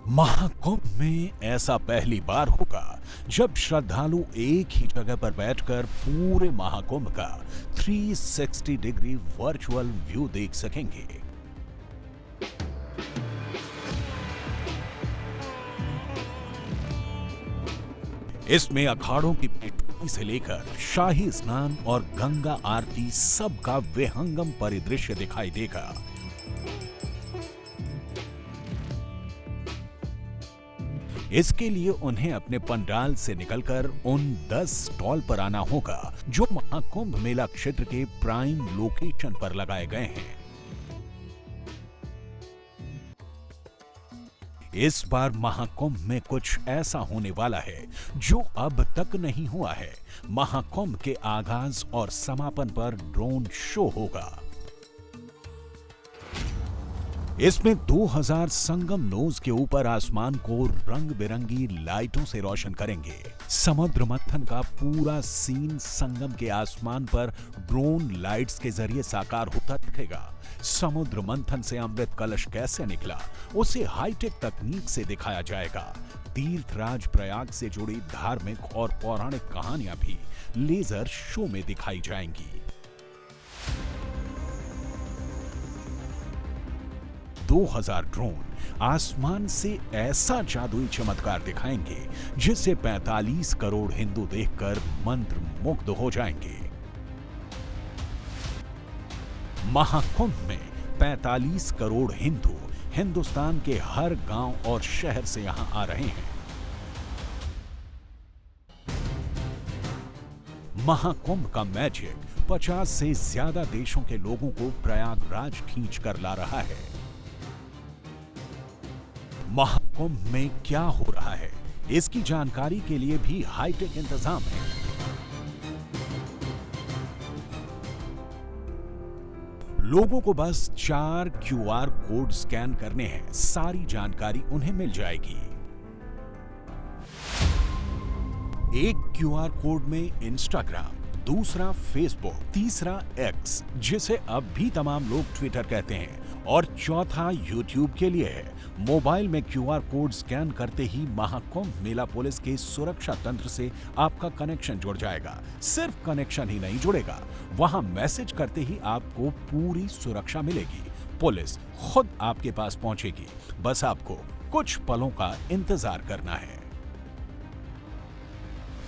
महाकुंभ में ऐसा पहली बार होगा जब श्रद्धालु एक ही जगह पर बैठकर पूरे महाकुंभ का 360 डिग्री वर्चुअल व्यू देख सकेंगे। इसमें अखाड़ों की पृष्ठभूमि से लेकर शाही स्नान और गंगा आरती सबका विहंगम परिदृश्य दिखाई देगा। इसके लिए उन्हें अपने पंडाल से निकलकर उन 10 स्टॉल पर आना होगा जो महाकुंभ मेला क्षेत्र के प्राइम लोकेशन पर लगाए गए हैं। इस बार महाकुंभ में कुछ ऐसा होने वाला है जो अब तक नहीं हुआ है। महाकुंभ के आगाज और समापन पर ड्रोन शो होगा। इसमें 2000 संगम नोज के ऊपर आसमान को रंग बिरंगी लाइटों से रोशन करेंगे। समुद्र मंथन का पूरा सीन संगम के आसमान पर ड्रोन लाइट्स के जरिए साकार होता दिखेगा। समुद्र मंथन से अमृत कलश कैसे निकला उसे हाईटेक तकनीक से दिखाया जाएगा। तीर्थराज प्रयाग से जुड़ी धार्मिक और पौराणिक कहानियां भी लेजर शो में दिखाई जाएंगी। 2000 ड्रोन आसमान से ऐसा जादुई चमत्कार दिखाएंगे जिसे 45 करोड़ हिंदू देखकर मंत्र मुग्ध हो जाएंगे। महाकुंभ में 45 करोड़ हिंदू हिंदुस्तान के हर गांव और शहर से यहां आ रहे हैं। महाकुंभ का मैजिक 50 से ज्यादा देशों के लोगों को प्रयागराज खींच कर ला रहा है। महाकुंभ में क्या हो रहा है इसकी जानकारी के लिए भी हाईटेक इंतजाम है। लोगों को बस 4 क्यूआर कोड स्कैन करने हैं, सारी जानकारी उन्हें मिल जाएगी। एक क्यूआर कोड में इंस्टाग्राम, दूसरा फेसबुक, तीसरा एक्स जिसे अब भी तमाम लोग ट्विटर कहते हैं, और चौथा यूट्यूब के लिए है। मोबाइल में क्यूआर कोड स्कैन करते ही महाकुंभ मेला पुलिस के सुरक्षा तंत्र से आपका कनेक्शन जुड़ जाएगा। सिर्फ कनेक्शन ही नहीं जुड़ेगा, वहां मैसेज करते ही आपको पूरी सुरक्षा मिलेगी। पुलिस खुद आपके पास पहुंचेगी, बस आपको कुछ पलों का इंतजार करना है।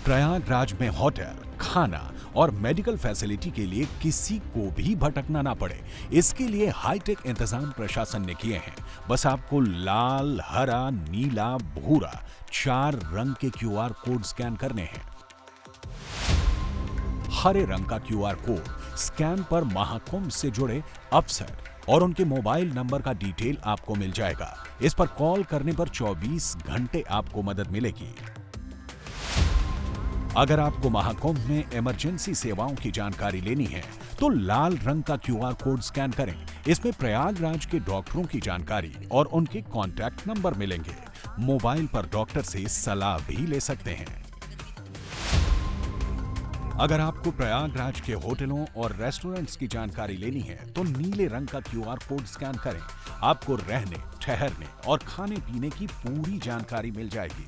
प्रयागराज में होटल, खाना और मेडिकल फैसिलिटी के लिए किसी को भी भटकना ना पड़े, इसके लिए हाईटेक इंतजाम प्रशासन ने किए हैं। बस आपको लाल, हरा, नीला, भूरा 4 रंग के क्यूआर कोड स्कैन करने हैं। हरे रंग का क्यूआर कोड स्कैन पर महाकुंभ से जुड़े अफसर और उनके मोबाइल नंबर का डिटेल आपको मिल जाएगा। इस पर कॉल करने पर 24 घंटे आपको मदद मिलेगी। अगर आपको महाकुंभ में इमरजेंसी सेवाओं की जानकारी लेनी है तो लाल रंग का क्यूआर कोड स्कैन करें। इसमें प्रयागराज के डॉक्टरों की जानकारी और उनके कॉन्टैक्ट नंबर मिलेंगे। मोबाइल पर डॉक्टर से सलाह भी ले सकते हैं। अगर आपको प्रयागराज के होटलों और रेस्टोरेंट्स की जानकारी लेनी है तो नीले रंग का क्यूआर कोड स्कैन करें। आपको रहने, ठहरने और खाने पीने की पूरी जानकारी मिल जाएगी।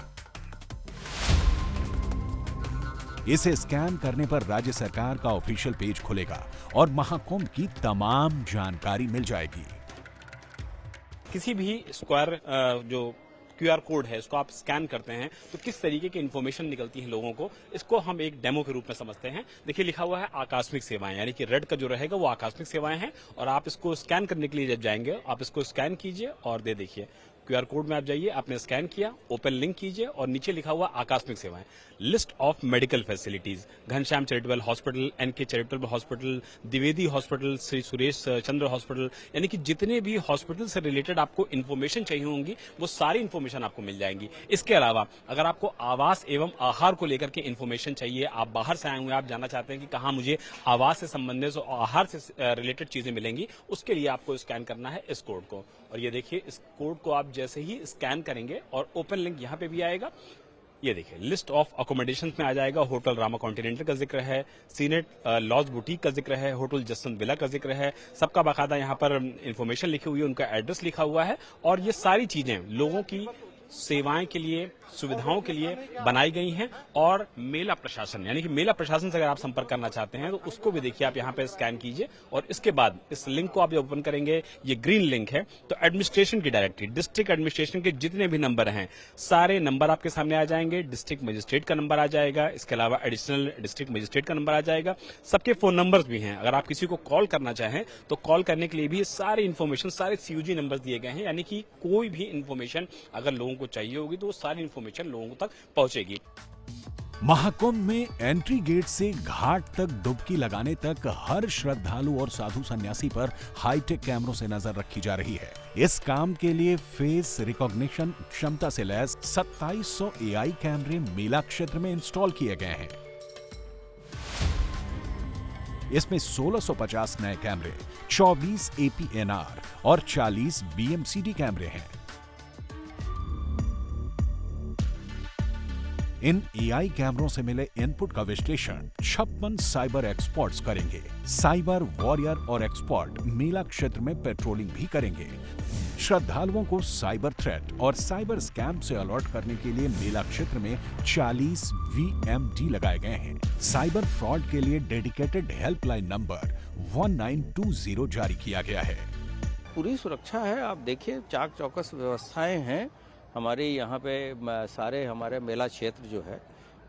इसे स्कैन करने पर राज्य सरकार का ऑफिशियल पेज खुलेगा और महाकुंभ की तमाम जानकारी मिल जाएगी। किसी भी स्क्वायर जो क्यूआर कोड है उसको आप स्कैन करते हैं तो किस तरीके की इन्फॉर्मेशन निकलती है लोगों को, इसको हम एक डेमो के रूप में समझते हैं। देखिए लिखा हुआ है आकस्मिक सेवाएं, यानी कि रेड का जो रहेगा वो आकस्मिक सेवाएं हैं। और आप इसको स्कैन करने के लिए जब जाएंगे आप इसको स्कैन कीजिए और दे देखिए क्यूआर कोड में आप जाइए, आपने स्कैन किया, ओपन लिंक कीजिए और नीचे लिखा हुआ आकस्मिक सेवाएं, list of medical facilities, Ghanshyam charitable hospital, NK charitable hospital, Dwivedi hospital, Shri Suresh Chandra hospital, यानी कि जितने भी हॉस्पिटल से रिलेटेड आपको इन्फॉर्मेशन चाहिए होंगी वो सारी इन्फॉर्मेशन आपको मिल जाएंगी। इसके अलावा अगर आपको आवास एवं आहार को लेकर के इन्फॉर्मेशन चाहिए, आप बाहर से आए हुए आप जानना चाहते हैं कि कहाँ मुझे आवास से संबंधित और आहार से रिलेटेड चीजें मिलेंगी, उसके लिए आपको स्कैन करना है इस कोड को। और ये देखिए इस कोड को आप जैसे ही स्कैन करेंगे और ओपन लिंक यहां पे भी आएगा, ये देखिए लिस्ट ऑफ अकोमोडेशन में आ जाएगा। होटल रामा कॉन्टिनेंटल का जिक्र है, सीनेट लॉज बुटीक का जिक्र है, होटल जसवंत विला का जिक्र है। सबका बाकायदा यहाँ पर इंफॉर्मेशन लिखी हुई है, उनका एड्रेस लिखा हुआ है और ये सारी चीजें लोगों की सेवाएं के लिए, सुविधाओं के लिए बनाई गई हैं। और मेला प्रशासन, यानी कि मेला प्रशासन से अगर आप संपर्क करना चाहते हैं तो उसको भी देखिए, आप यहाँ पे स्कैन कीजिए और इसके बाद इस लिंक को आप ओपन करेंगे, ये ग्रीन लिंक है, तो एडमिनिस्ट्रेशन की डायरेक्टरी, डिस्ट्रिक्ट एडमिनिस्ट्रेशन के जितने भी नंबर हैं, सारे नंबर आपके सामने आ जाएंगे। डिस्ट्रिक्ट मजिस्ट्रेट का नंबर आ जाएगा, इसके अलावा एडिशनल डिस्ट्रिक्ट मजिस्ट्रेट का नंबर आ जाएगा। सबके फोन नंबर्स भी हैं, अगर आप किसी को कॉल करना चाहें तो कॉल करने के लिए भी सारे इन्फॉर्मेशन, सारे CUG नंबर्स दिए गए हैं, यानी कि कोई भी इन्फॉर्मेशन अगर लोगों को चाहिए होगी तो वो सारी इन्फॉर्मेशन लोगों तक पहुंचेगी। महाकुंभ में एंट्री गेट से घाट तक डुबकी लगाने तक हर श्रद्धालु और साधु सन्यासी पर हाईटेक कैमरों से नजर रखी जा रही है। इस काम के लिए फेस रिकॉग्निशन क्षमता से लैस 2700 AI कैमरे मेला क्षेत्र में इंस्टॉल किए गए हैं। इसमें 1650 नए कैमरे, 24 APNR और 40 BMCD कैमरे हैं। इन AI कैमरों से मिले इनपुट का विश्लेषण 56 साइबर एक्सपर्ट्स करेंगे। साइबर वॉरियर और एक्सपर्ट मेला क्षेत्र में पेट्रोलिंग भी करेंगे। श्रद्धालुओं को साइबर थ्रेट और साइबर स्कैम से अलर्ट करने के लिए मेला क्षेत्र में 40 VMD लगाए गए हैं। साइबर फ्रॉड के लिए डेडिकेटेड हेल्पलाइन नंबर 1920 जारी किया गया है। पूरी सुरक्षा है, आप देखिए चाक चौकस व्यवस्थाएं हैं हमारे यहाँ पे। सारे हमारे मेला क्षेत्र जो है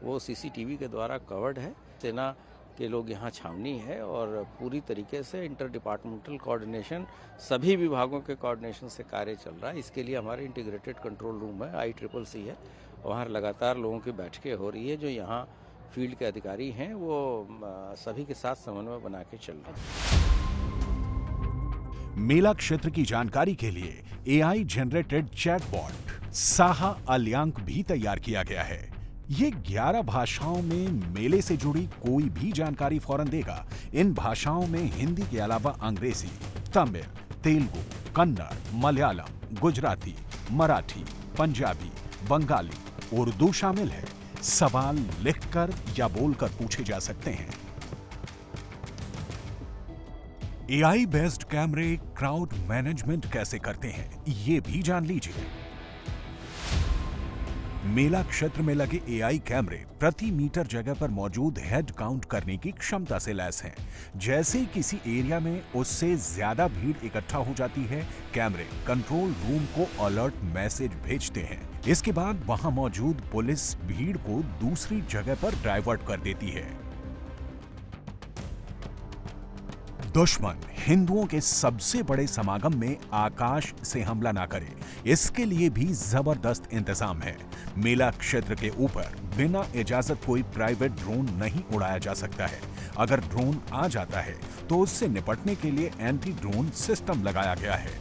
वो CCTV के द्वारा कवर्ड है। सेना के लोग यहाँ छावनी है और पूरी तरीके से इंटर डिपार्टमेंटल कोऑर्डिनेशन, सभी विभागों के कोऑर्डिनेशन से कार्य चल रहा है। इसके लिए हमारे इंटीग्रेटेड कंट्रोल रूम है, ICCC है, वहाँ लगातार लोगों की बैठकें हो रही है। जो यहाँ फील्ड के अधिकारी हैं वो सभी के साथ समन्वय बना के चल रहे हैं। मेला क्षेत्र की जानकारी के लिए AI जनरेटेड चैटबॉट साहा अलियांक भी तैयार किया गया है। ये 11 भाषाओं में मेले से जुड़ी कोई भी जानकारी फौरन देगा। इन भाषाओं में हिंदी के अलावा अंग्रेजी, तमिल, तेलुगु, कन्नड़, मलयालम, गुजराती, मराठी, पंजाबी, बंगाली, उर्दू शामिल है। सवाल लिखकर या बोलकर पूछे जा सकते हैं। AI बेस्ड कैमरे क्राउड मैनेजमेंट कैसे करते हैं, ये भी जान लीजिए। मेला क्षेत्र में लगे AI कैमरे प्रति मीटर जगह पर मौजूद हेड काउंट करने की क्षमता से लैस हैं। जैसे ही किसी एरिया में उससे ज्यादा भीड़ इकट्ठा हो जाती है, कैमरे कंट्रोल रूम को अलर्ट मैसेज भेजते हैं। इसके बाद वहां मौजूद पुलिस भीड़ को दूसरी जगह पर डाइवर्ट कर देती है। दुश्मन हिंदुओं के सबसे बड़े समागम में आकाश से हमला ना करे, इसके लिए भी जबरदस्त इंतजाम है। मेला क्षेत्र के ऊपर बिना इजाजत कोई प्राइवेट ड्रोन नहीं उड़ाया जा सकता है। अगर ड्रोन आ जाता है तो उससे निपटने के लिए एंटी ड्रोन सिस्टम लगाया गया है।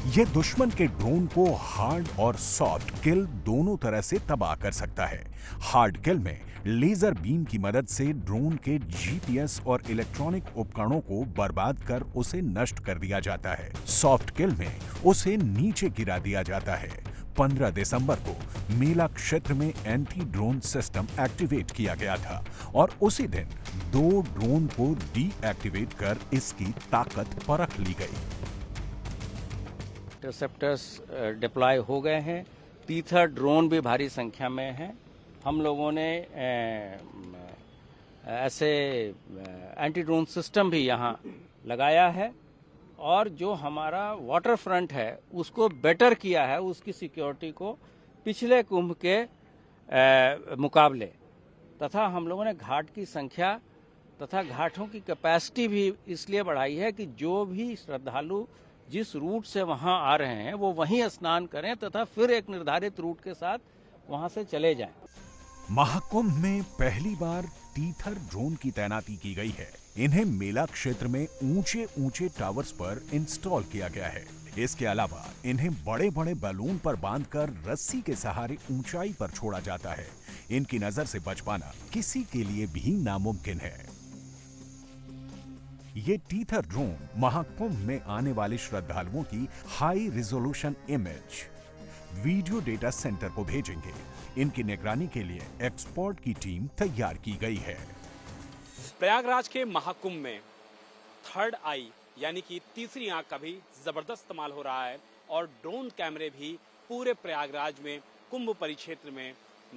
यह दुश्मन के ड्रोन को हार्ड और सॉफ्ट किल दोनों तरह से तबाह कर सकता है। हार्ड किल में लेजर बीम की मदद से ड्रोन के GPS और इलेक्ट्रॉनिक उपकरणों को बर्बाद कर उसे नष्ट कर दिया जाता है। सॉफ्ट किल में उसे नीचे गिरा दिया जाता है। 15 दिसंबर को मेला क्षेत्र में एंटी ड्रोन सिस्टम एक्टिवेट किया गया था और उसी दिन 2 ड्रोन को डीएक्टिवेट कर इसकी ताकत परख ली गई। इंटरसेप्टर्स डिप्लॉय हो गए हैं। तीथर ड्रोन भी भारी संख्या में हैं। हम लोगों ने ऐसे एंटी ड्रोन सिस्टम भी यहाँ लगाया है और जो हमारा वाटर फ्रंट है उसको बेटर किया है, उसकी सिक्योरिटी को पिछले कुंभ के मुकाबले, तथा हम लोगों ने घाट की संख्या तथा घाटों की कैपेसिटी भी इसलिए बढ़ाई है कि जो भी श्रद्धालु जिस रूट से वहां आ रहे हैं वो वहीं स्नान करें तथा फिर एक निर्धारित रूट के साथ वहां से चले जाएं। महाकुंभ में पहली बार तीथर ड्रोन की तैनाती की गई है। इन्हें मेला क्षेत्र में ऊंचे ऊंचे टावर्स पर इंस्टॉल किया गया है। इसके अलावा इन्हें बड़े बड़े बैलून पर बांधकर रस्सी के सहारे ऊंचाई पर छोड़ा जाता है। इनकी नजर से बच पाना किसी के लिए भी नामुमकिन है। ये तीथर ड्रोन महाकुंभ में आने वाले श्रद्धालुओं की high resolution image video data centre को भेजेंगे। इनकी निगरानी के लिए एक्सपर्ट की टीम तैयार की गई है। प्रयागराज के महाकुंभ में थर्ड आई यानी कि तीसरी आंख का भी जबरदस्त इस्तेमाल हो रहा है और ड्रोन कैमरे भी पूरे प्रयागराज में कुंभ परिक्षेत्र में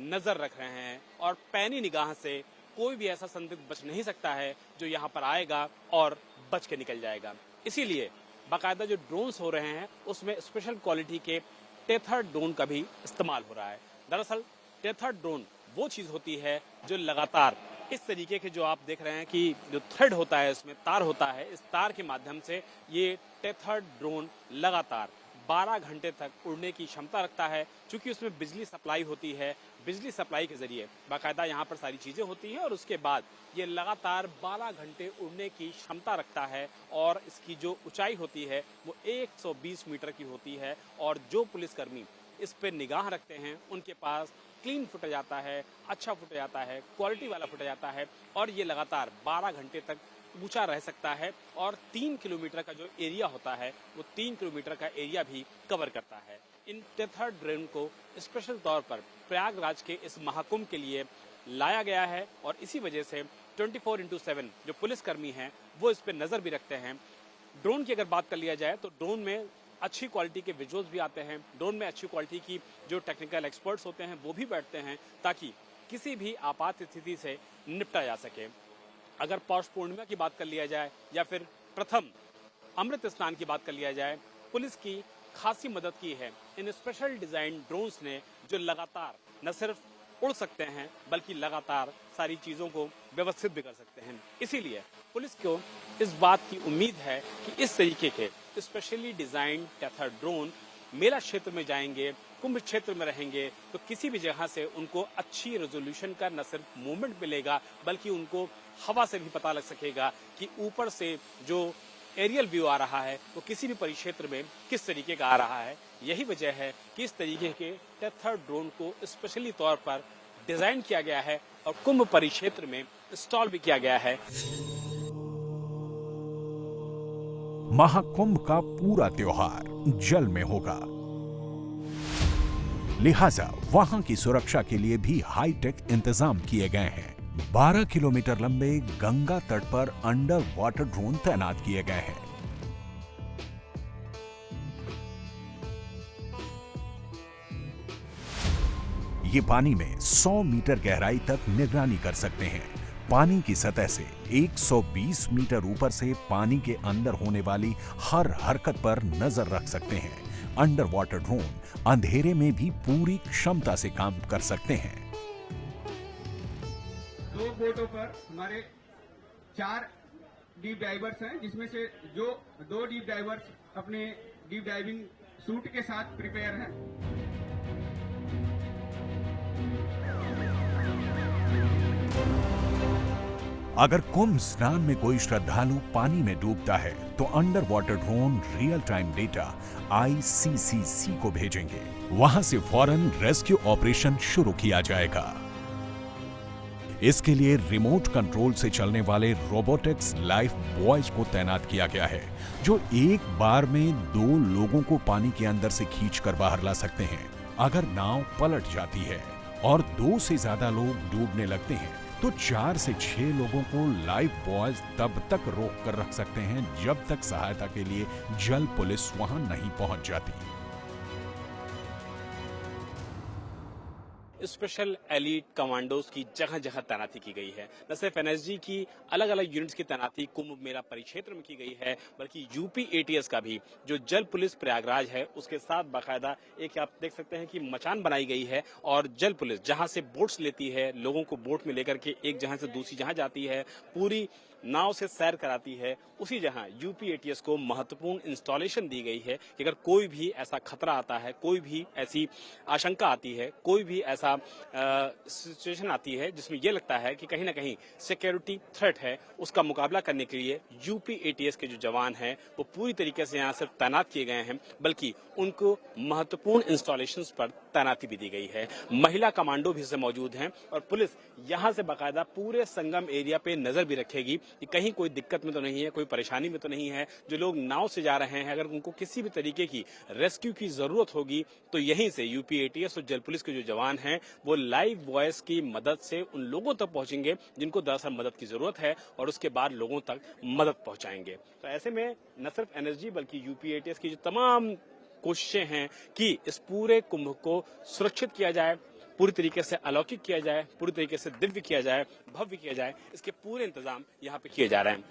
नजर रख रहे हैं और पैनी निगाह से कोई भी ऐसा संदिग्ध बच नहीं सकता है जो यहाँ पर आएगा और बच के निकल जाएगा। इसीलिए बाकायदा जो ड्रोन्स हो रहे हैं उसमें स्पेशल क्वालिटी के टेथर्ड ड्रोन का भी इस्तेमाल हो रहा है। दरअसल टेथर्ड ड्रोन वो चीज होती है जो लगातार इस तरीके के जो आप देख रहे हैं कि जो थ्रेड होता है इसमें तार होता है, इस तार के माध्यम से ये टेथर्ड ड्रोन लगातार 12 घंटे तक उड़ने की क्षमता रखता है। चूंकि उसमें बिजली सप्लाई होती है, बिजली सप्लाई के जरिए बाकायदा यहाँ पर सारी चीजें होती हैं और उसके बाद ये लगातार 12 घंटे उड़ने की क्षमता रखता है और इसकी जो ऊंचाई होती है वो 120 मीटर की होती है और जो पुलिसकर्मी इस पे निगाह रखते हैं उनके पास क्लीन फुटेज आता है, अच्छा फुटेज आता है, क्वालिटी वाला फुटेज आता है और ये लगातार 12 घंटे तक ऊंचा रह सकता है और 3 किलोमीटर का जो एरिया होता है वो 3 किलोमीटर का एरिया भी कवर करता है। इन टेथर्ड ड्रोन को स्पेशल तौर पर प्रयागराज के इस महाकुंभ के लिए लाया गया है और इसी वजह से 24/7 जो पुलिसकर्मी हैं वो इस पर नजर भी रखते हैं। ड्रोन की अगर बात कर लिया जाए तो ड्रोन में अच्छी क्वालिटी के विजुअल्स भी आते हैं, ड्रोन में अच्छी क्वालिटी की जो टेक्निकल एक्सपर्ट्स होते हैं वो भी बैठते हैं ताकि किसी भी आपात स्थिति से निपटा जा सके। अगर पौष पूर्णिमा की बात कर लिया जाए या फिर प्रथम अमृत स्नान की बात कर लिया जाए, पुलिस की खासी मदद की है इन स्पेशल डिजाइन ड्रोन्स ने जो लगातार न सिर्फ उड़ सकते हैं बल्कि लगातार सारी चीजों को व्यवस्थित भी कर सकते हैं। इसीलिए पुलिस को इस बात की उम्मीद है कि इस तरीके के स्पेशली डिजाइन टेथर्ड ड्रोन मेला क्षेत्र में जाएंगे, कुंभ क्षेत्र में रहेंगे तो किसी भी जगह से उनको अच्छी रेजोल्यूशन का न सिर्फ मूवमेंट मिलेगा बल्कि उनको हवा से भी पता लग सकेगा कि ऊपर से जो एरियल व्यू आ रहा है वो किसी भी परिक्षेत्र में किस तरीके का आ रहा है। यही वजह है कि इस तरीके के टेथर्ड ड्रोन को स्पेशली तौर पर डिजाइन किया गया है और कुंभ परिक्षेत्र में इंस्टॉल भी किया गया है। महाकुंभ का पूरा त्योहार जल में होगा, लिहाजा वहां की सुरक्षा के लिए भी हाईटेक इंतजाम किए गए हैं। 12 किलोमीटर लंबे गंगा तट पर अंडर वाटर ड्रोन तैनात किए गए हैं। ये पानी में 100 मीटर गहराई तक निगरानी कर सकते हैं। पानी की सतह से 120 मीटर ऊपर से पानी के अंदर होने वाली हर हरकत पर नजर रख सकते हैं। अंडर वाटर ड्रोन अंधेरे में भी पूरी क्षमता से काम कर सकते हैं। 2 बोटों पर हमारे 4 डीप डाइवर्स हैं, जिसमें से जो 2 डीप डाइवर्स अपने डीप डाइविंग सूट के साथ प्रिपेयर हैं। अगर कुंभ स्नान में कोई श्रद्धालु पानी में डूबता है तो under water drone real time data ICCC को भेजेंगे। वहां से फौरन रेस्क्यू ऑपरेशन शुरू किया जाएगा। इसके लिए रिमोट कंट्रोल से चलने वाले रोबोटिक्स लाइफ बॉयज को तैनात किया गया है जो एक बार में 2 लोगों को पानी के अंदर से खींचकर बाहर ला सकते हैं। अगर नाव पलट जाती है और 2 से ज्यादा लोग डूबने लगते हैं तो 4 से 6 लोगों को लाइफ बॉयज तब तक रोक कर रख सकते हैं जब तक सहायता के लिए जल पुलिस वहां नहीं पहुंच जाती। स्पेशल एलीट कमांडोज की जगह जगह तैनाती की गई है। न सिर्फ NSG की अलग अलग यूनिट्स की तैनाती कुंभ मेला परिक्षेत्र में की गई है बल्कि UP ATS का भी जो जल पुलिस प्रयागराज है उसके साथ बाकायदा एक आप देख सकते हैं कि मचान बनाई गई है और जल पुलिस जहां से बोट्स लेती है, लोगों को बोट में लेकर के एक जगह से दूसरी जगह जाती है, पूरी नाव से सैर कराती है, उसी जहां UP ATS को महत्वपूर्ण इंस्टॉलेशन दी गई है कि अगर कोई भी ऐसा खतरा आता है, कोई भी ऐसी आशंका आती है, कोई भी ऐसा सिचुएशन आती है जिसमें यह लगता है कि कहीं ना कहीं सिक्योरिटी थ्रेट है, उसका मुकाबला करने के लिए UP ATS के जो जवान हैं वो पूरी तरीके से यहाँ सिर्फ तैनात किए गए हैं बल्कि उनको महत्वपूर्ण इंस्टॉलेशंस पर तैनाती भी दी गई है। महिला कमांडो भी इससे मौजूद हैं और पुलिस यहाँ से बाकायदा पूरे संगम एरिया पे नजर भी रखेगी कि कहीं कोई दिक्कत में तो नहीं है, कोई परेशानी में तो नहीं है। जो लोग नाव से जा रहे हैं, अगर उनको किसी भी तरीके की रेस्क्यू की जरूरत होगी तो यहीं से यूपी एटीएस और जल पुलिस के जो जवान हैं वो लाइव वॉइस की मदद से उन लोगों तक पहुंचेंगे जिनको दरअसल मदद की जरूरत है और उसके बाद लोगों तक मदद पहुंचाएंगे। तो ऐसे में न सिर्फ एनएसजी बल्कि यूपी एटीएस की जो तमाम कोशिशें हैं कि इस पूरे कुंभ को सुरक्षित किया जाए, पूरी तरीके से अलौकिक किया जाए, पूरी तरीके से दिव्य किया जाए, भव्य किया जाए, इसके पूरे इंतजाम यहाँ पे किए जा रहे हैं।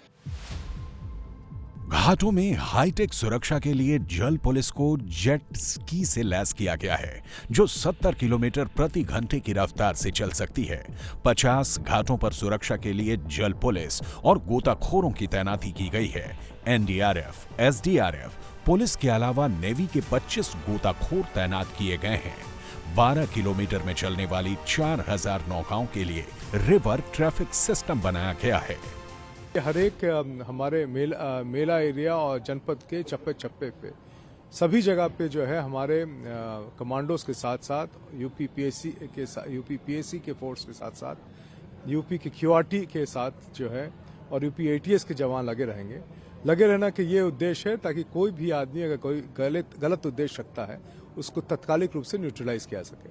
घाटों में हाईटेक सुरक्षा के लिए जल पुलिस को जेट स्की से लैस किया गया है, जो 70 किलोमीटर प्रति घंटे की रफ्तार से चल सकती है। 50 घाटों पर सुरक्षा के लिए जल पुलिस और गोताखोरों की तैनाती की गई है। एनडीआरएफ, एसडीआरएफ, पुलिस के अलावा नेवी के 25 गोताखोर तैनात किए गए हैं। 12 किलोमीटर में चलने वाली 4000 नौकाओं के लिए रिवर ट्रैफिक सिस्टम बनाया गया है। हर एक हमारे मेला एरिया और जनपद के चप्पे चप्पे पे सभी जगह पे जो है हमारे कमांडोज के साथ साथ यूपी पीएसी के फोर्स के साथ साथ यूपी के क्यूआरटी के साथ जो है और यूपी एटीएस के जवान लगे रहेंगे। लगे रहना कि ये उद्देश्य है ताकि कोई भी आदमी अगर कोई गलत उद्देश्य रखता है उसको तत्कालिक रूप से न्यूट्रलाइज किया सके।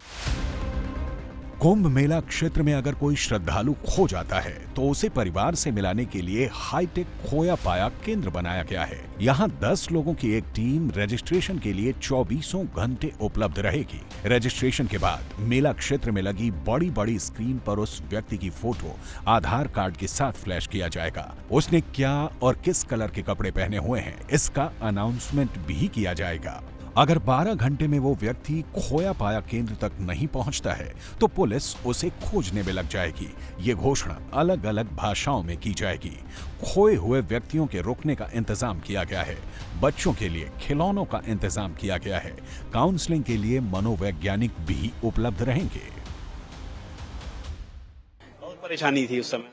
कुंभ मेला क्षेत्र में अगर कोई श्रद्धालु खो जाता है तो उसे परिवार से मिलाने के लिए हाईटेक खोया पाया केंद्र बनाया गया है। यहाँ 10 लोगों की एक टीम रजिस्ट्रेशन के लिए 24 घंटे उपलब्ध रहेगी। रजिस्ट्रेशन के बाद मेला क्षेत्र में लगी बड़ी बड़ी स्क्रीन पर उस व्यक्ति की फोटो आधार कार्ड के साथ फ्लैश किया जाएगा। उसने क्या और किस कलर के कपड़े पहने हुए हैं इसका अनाउंसमेंट भी किया जाएगा। अगर 12 घंटे में वो व्यक्ति खोया पाया केंद्र तक नहीं पहुंचता है तो पुलिस उसे खोजने में लग जाएगी। ये घोषणा अलग अलग भाषाओं में की जाएगी। खोए हुए व्यक्तियों के रुकने का इंतजाम किया गया है। बच्चों के लिए खिलौनों का इंतजाम किया गया है। काउंसलिंग के लिए मनोवैज्ञानिक भी उपलब्ध रहेंगे। बहुत परेशानी थी उस समय।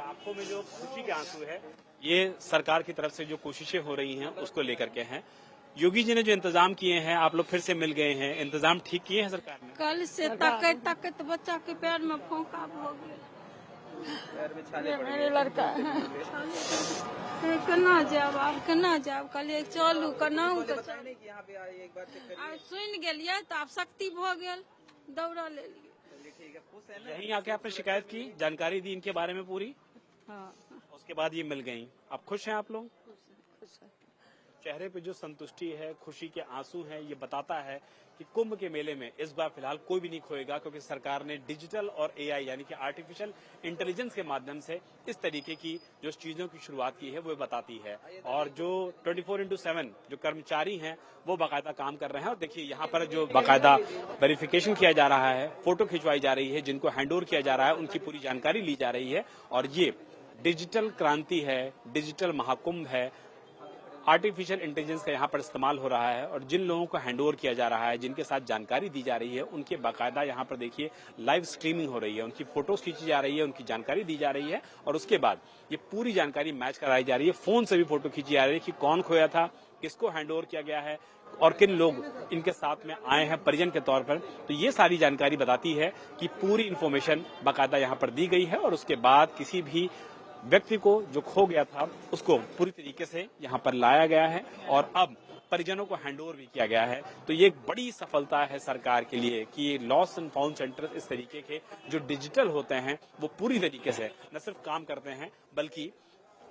आंखों में जो खुशी के आंसू है ये सरकार की तरफ से जो कोशिशें हो रही हैं उसको लेकर के हैं। योगी जी ने जो इंतजाम किए हैं, आप लोग फिर से मिल गए हैं, इंतजाम ठीक किए हैं सरकार ने? कल से ताकत बच्चा के पैर में फोंका हो गया। मेरे लड़का केना जाब आप केना जाब कहलिए चलू केनाहू तो सुनि गेलियै तो आप शक्ति भ गेल दौड़ा ले लिए। यहीं आके आपने शिकायत की, जानकारी दी इनके बारे में पूरी? हाँ। उसके बाद ये मिल गई। आप खुश हैं? आप लोग चेहरे पे जो संतुष्टि है, खुशी के आंसू हैं, ये बताता है कि कुंभ के मेले में इस बार फिलहाल कोई भी नहीं खोएगा, क्योंकि सरकार ने डिजिटल और एआई यानी कि आर्टिफिशियल इंटेलिजेंस के माध्यम से इस तरीके की जो चीजों की शुरुआत की है वो बताती है। और जो 24/7 जो कर्मचारी हैं वो बाकायदा काम कर रहे हैं। और देखिए यहाँ पर जो बाकायदा वेरिफिकेशन किया जा रहा है, फोटो खिंचवाई जा रही है, जिनको हैंडओवर किया जा रहा है उनकी पूरी जानकारी ली जा रही है। और ये डिजिटल क्रांति है, डिजिटल महाकुंभ है, आर्टिफिशियल इंटेलिजेंस का यहाँ पर इस्तेमाल हो रहा है। और जिन लोगों को हैंडओवर किया जा रहा है, जिनके साथ जानकारी दी जा रही है, उनके बाकायदा यहाँ पर देखिए लाइव स्ट्रीमिंग हो रही है, उनकी फोटोज खींची जा रही है, उनकी जानकारी दी जा रही है। और उसके बाद ये पूरी जानकारी मैच कराई जा रही है। फोन से भी फोटो खींची जा रही है कि कौन खोया था, किसको हैंडओवर किया गया है और किन लोग इनके साथ में आए हैं परिजन के तौर पर। तो ये सारी जानकारी बताती है कि पूरी इंफॉर्मेशन बाकायदा यहाँ पर दी गई है। और उसके बाद किसी भी व्यक्ति को जो खो गया था उसको पूरी तरीके से यहाँ पर लाया गया है और अब परिजनों को हैंडओवर भी किया गया है। तो ये एक बड़ी सफलता है सरकार के लिए कि लॉस्ट एंड फाउंड सेंटर इस तरीके के जो डिजिटल होते हैं वो पूरी तरीके से न सिर्फ काम करते हैं बल्कि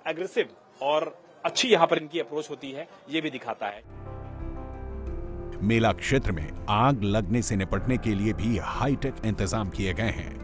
एग्रेसिव और अच्छी यहाँ पर इनकी अप्रोच होती है, ये भी दिखाता है। मेला क्षेत्र में आग लगने से निपटने के लिए भी हाईटेक इंतजाम किए गए हैं।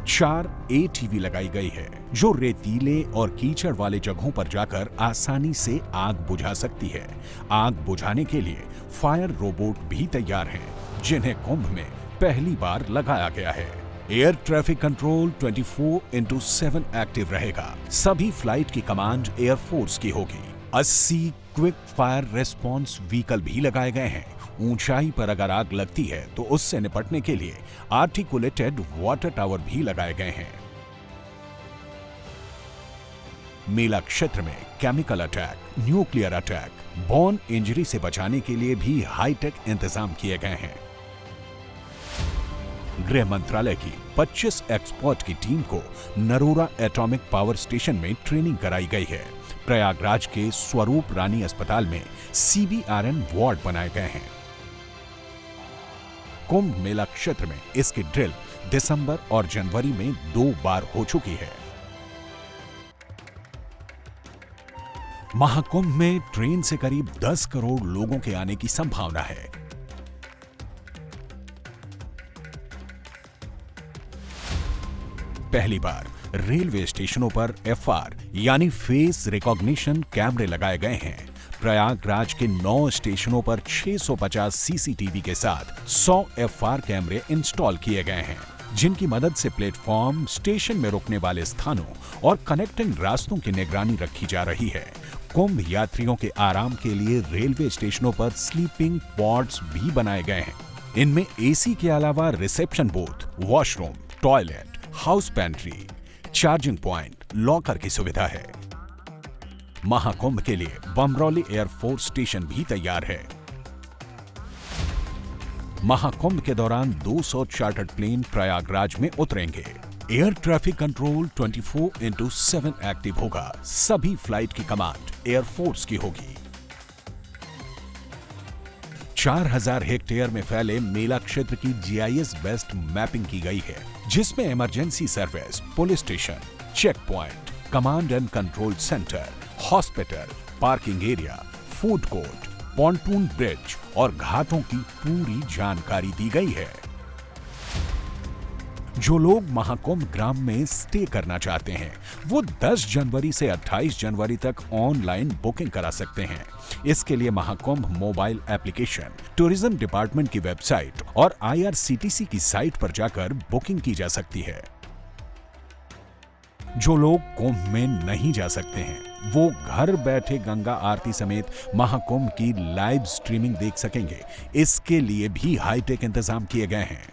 4 ATV लगाई गई है जो रेतीले और कीचड़ वाले जगहों पर जाकर आसानी से आग बुझा सकती है। आग बुझाने के लिए फायर रोबोट भी तैयार हैं, जिन्हें कुंभ में पहली बार लगाया गया है। एयर ट्रैफिक कंट्रोल 24/7 एक्टिव रहेगा। सभी फ्लाइट की कमांड एयरफोर्स की होगी। 80 क्विक फायर रेस्पॉन्स व्हीकल भी लगाए गए हैं। ऊंचाई पर अगर आग लगती है तो उससे निपटने के लिए आर्टिकुलेटेड वाटर टावर भी लगाए गए हैं। मेला क्षेत्र में chemical attack, nuclear attack, born injury से बचाने के लिए भी हाईटेक इंतजाम किए गए हैं। गृह मंत्रालय की 25 एक्सपर्ट की टीम को नरोरा एटॉमिक पावर स्टेशन में ट्रेनिंग कराई गई है। प्रयागराज के स्वरूप रानी अस्पताल में CBRN वार्ड बनाए गए हैं। कुंभ मेला क्षेत्र में इसकी ड्रिल दिसंबर और जनवरी में 2 बार हो चुकी है। महाकुंभ में ट्रेन से करीब 10 करोड़ लोगों के आने की संभावना है। पहली बार रेलवे स्टेशनों पर FR यानी फेस रिकॉग्निशन कैमरे लगाए गए हैं। प्रयागराज के 9 स्टेशनों पर 650 CCTV के साथ 100 FR कैमरे इंस्टॉल किए गए हैं, जिनकी मदद से प्लेटफॉर्म, स्टेशन में रुकने वाले स्थानों और कनेक्टिंग रास्तों की निगरानी रखी जा रही है। कुंभ यात्रियों के आराम के लिए रेलवे स्टेशनों पर स्लीपिंग पॉड्स भी बनाए गए हैं। इनमें AC के अलावा reception booth, washroom, toilet, house pantry, charging point, locker की सुविधा है। महाकुंभ के लिए बमरौली एयरफोर्स स्टेशन भी तैयार है। महाकुंभ के दौरान 200 चार्टर्ड प्लेन प्रयागराज में उतरेंगे। एयर ट्रैफिक कंट्रोल 24/7 एक्टिव होगा। सभी फ्लाइट की कमांड एयरफोर्स की होगी। 4000 हेक्टेयर में फैले मेला क्षेत्र की GIS बेस्ट मैपिंग की गई है, जिसमें emergency service, police station, check point, command and control centre, hospital, parking area, food court, pontoon bridge और घाटों की पूरी जानकारी दी गई है। जो लोग महाकुंभ ग्राम में स्टे करना चाहते हैं, वो 10 जनवरी से 28 जनवरी तक ऑनलाइन बुकिंग करा सकते हैं। इसके लिए Mahakumbh mobile application, tourism department की वेबसाइट और IRCTC की साइट पर जाकर बुकिंग की जा सकती है। जो लोग कुंभ में नहीं जा सकते हैं, वो घर बैठे गंगा आरती समेत महाकुंभ की लाइव स्ट्रीमिंग देख सकेंगे। इसके लिए भी हाईटेक इंतजाम किए गए हैं।